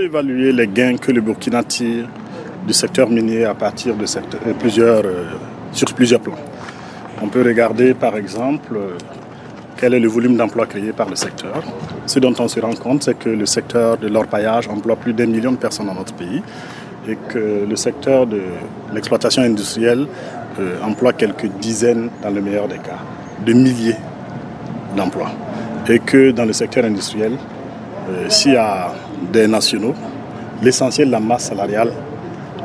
peut évaluer les gains que le Burkina tire du secteur minier à partir de sur plusieurs plans. On peut regarder par exemple quel est le volume d'emplois créés par le secteur. Ce dont on se rend compte, c'est que le secteur de l'orpaillage emploie plus d'1 million de personnes dans notre pays et que le secteur de l'exploitation industrielle emploie quelques dizaines, dans le meilleur des cas, de milliers d'emplois. Et que dans le secteur industriel, s'il y a des nationaux, l'essentiel de la masse salariale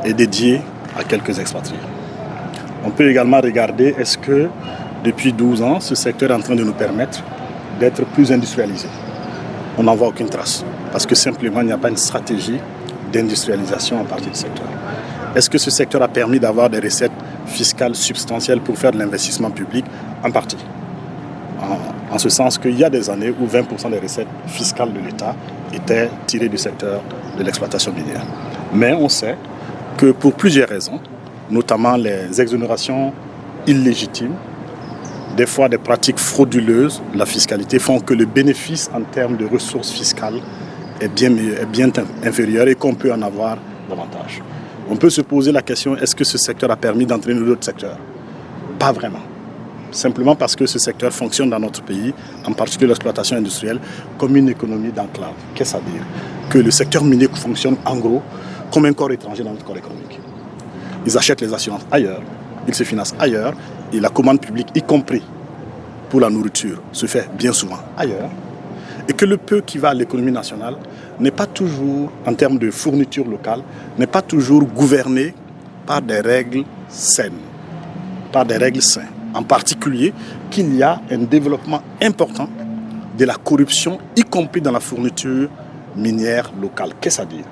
est dédié à quelques expatriés. On peut également regarder est-ce que depuis 12 ans, ce secteur est en train de nous permettre d'être plus industrialisés. On n'en voit aucune trace parce que simplement il n'y a pas une stratégie d'industrialisation à partir du secteur. Est-ce que ce secteur a permis d'avoir des recettes fiscales substantielles pour faire de l'investissement public? En partie. En ce sens qu'il y a des années où 20% des recettes fiscales de l'État étaient tirées du secteur de l'exploitation minière. Mais on sait que pour plusieurs raisons, notamment les exonérations illégitimes, des fois des pratiques frauduleuses de la fiscalité font que le bénéfice en termes de ressources fiscales est bien inférieur et qu'on peut en avoir davantage. On peut se poser la question, est-ce que ce secteur a permis d'entraîner d'autres secteurs? Pas vraiment. Simplement parce que ce secteur fonctionne dans notre pays, en particulier l'exploitation industrielle, comme une économie d'enclave. Qu'est-ce à dire? Que le secteur minier fonctionne en gros comme un corps étranger dans notre corps économique. Ils achètent les assurances ailleurs, ils se financent ailleurs, et la commande publique, y compris pour la nourriture, se fait bien souvent ailleurs. Et que le peu qui va à l'économie nationale n'est pas toujours, en termes de fourniture locale, n'est pas toujours gouverné par des règles saines, par des règles saines. En particulier, qu'il y a un développement important de la corruption, y compris dans la fourniture minière locale. Qu'est-ce à dire?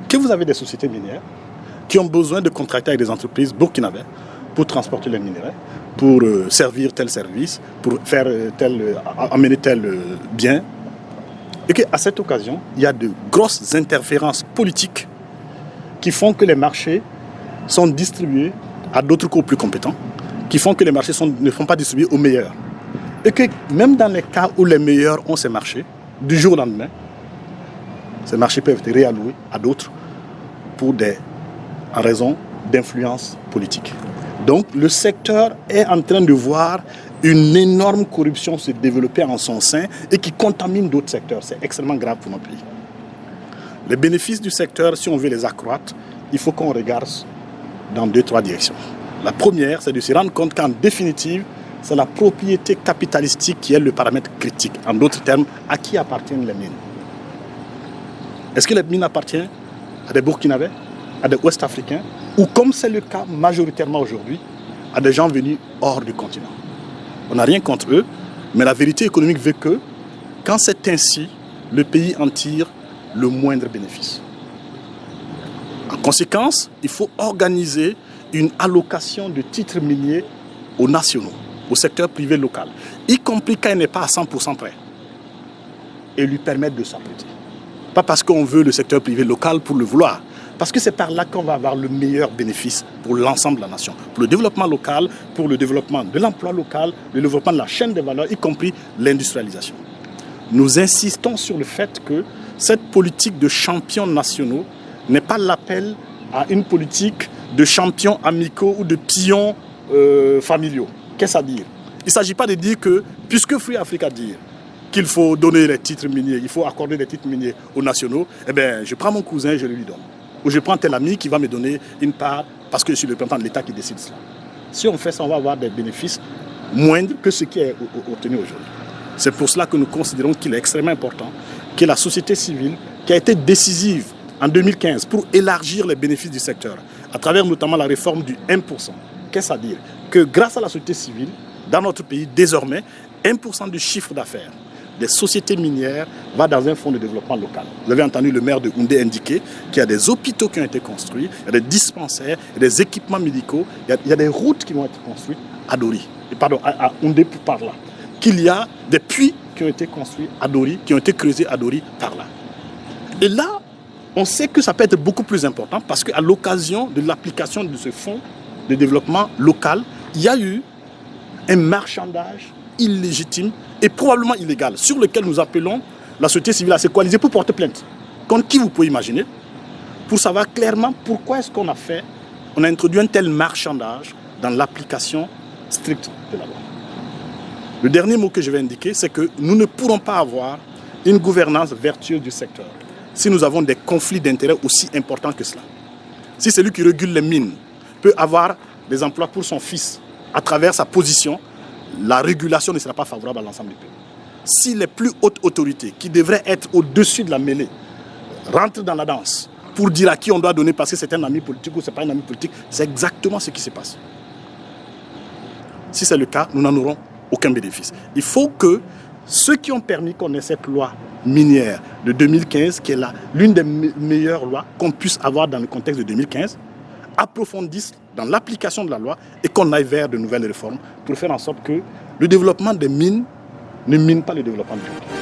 Que vous avez des sociétés minières qui ont besoin de contracter avec des entreprises burkinabées pour transporter les minerais, pour servir tel service, pour faire amener tel bien. Et qu'à cette occasion, il y a de grosses interférences politiques qui font que les marchés sont distribués à d'autres cours plus compétents, qui font que les marchés ne sont pas distribués aux meilleurs. Et que même dans les cas où les meilleurs ont ces marchés, du jour au lendemain, ces marchés peuvent être réalloués à d'autres en raison d'influences politiques. Donc le secteur est en train de voir une énorme corruption se développer en son sein et qui contamine d'autres secteurs. C'est extrêmement grave pour notre pays. Les bénéfices du secteur, si on veut les accroître, il faut qu'on regarde dans 2-3 directions. La première, c'est de se rendre compte qu'en définitive, c'est la propriété capitalistique qui est le paramètre critique. En d'autres termes, à qui appartiennent les mines? Est-ce que les mines appartiennent à des Burkinabés, à des Ouest-Africains, ou comme c'est le cas majoritairement aujourd'hui, à des gens venus hors du continent? On n'a rien contre eux, mais la vérité économique veut que, quand c'est ainsi, le pays en tire le moindre bénéfice. En conséquence, il faut organiser une allocation de titres miniers aux nationaux, au secteur privé local, y compris quand il n'est pas à 100% prêt, et lui permettre de s'apprêter. Pas parce qu'on veut le secteur privé local pour le vouloir, parce que c'est par là qu'on va avoir le meilleur bénéfice pour l'ensemble de la nation, pour le développement local, pour le développement de l'emploi local, le développement de la chaîne des valeurs, y compris l'industrialisation. Nous insistons sur le fait que cette politique de champions nationaux n'est pas l'appel à une politique de champions amicaux ou de pions familiaux. Qu'est-ce à dire? Il ne s'agit pas de dire que, puisque Free Africa dit qu'il faut donner les titres miniers, il faut accorder des titres miniers aux nationaux, eh bien, je prends mon cousin et je le lui donne. Ou je prends tel ami qui va me donner une part parce que je suis le représentant de l'État qui décide cela. Si on fait ça, on va avoir des bénéfices moindres que ce qui est obtenu aujourd'hui. C'est pour cela que nous considérons qu'il est extrêmement important que la société civile, qui a été décisive en 2015 pour élargir les bénéfices du secteur, à travers notamment la réforme du 1%. Qu'est-ce à dire? Que grâce à la société civile, dans notre pays, désormais, 1% du chiffre d'affaires des sociétés minières va dans un fonds de développement local. Vous avez entendu le maire de Houndé indiquer qu'il y a des hôpitaux qui ont été construits, il y a des dispensaires, il y a des équipements médicaux, il y a des routes qui vont être construites à Dori, à Houndé par là. Qu'il y a des puits qui ont été construits à Dori, qui ont été creusés à Dori par là. Et là, on sait que ça peut être beaucoup plus important parce qu'à l'occasion de l'application de ce fonds de développement local, il y a eu un marchandage illégitime et probablement illégal sur lequel nous appelons la société civile à se coaliser pour porter plainte. Contre qui vous pouvez imaginer? pour savoir clairement pourquoi est-ce qu'on a introduit un tel marchandage dans l'application stricte de la loi. Le dernier mot que je vais indiquer, c'est que nous ne pourrons pas avoir une gouvernance vertueuse du secteur si nous avons des conflits d'intérêts aussi importants que cela. Si celui qui régule les mines peut avoir des emplois pour son fils à travers sa position, la régulation ne sera pas favorable à l'ensemble du pays. Si les plus hautes autorités, qui devraient être au-dessus de la mêlée, rentrent dans la danse pour dire à qui on doit donner parce que c'est un ami politique ou ce n'est pas un ami politique, c'est exactement ce qui se passe. Si c'est le cas, nous n'en aurons aucun bénéfice. Il faut que ceux qui ont permis qu'on ait cette loi minière de 2015, qui est l'une des meilleures lois qu'on puisse avoir dans le contexte de 2015, approfondissent dans l'application de la loi et qu'on aille vers de nouvelles réformes pour faire en sorte que le développement des mines ne mine pas le développement du pays.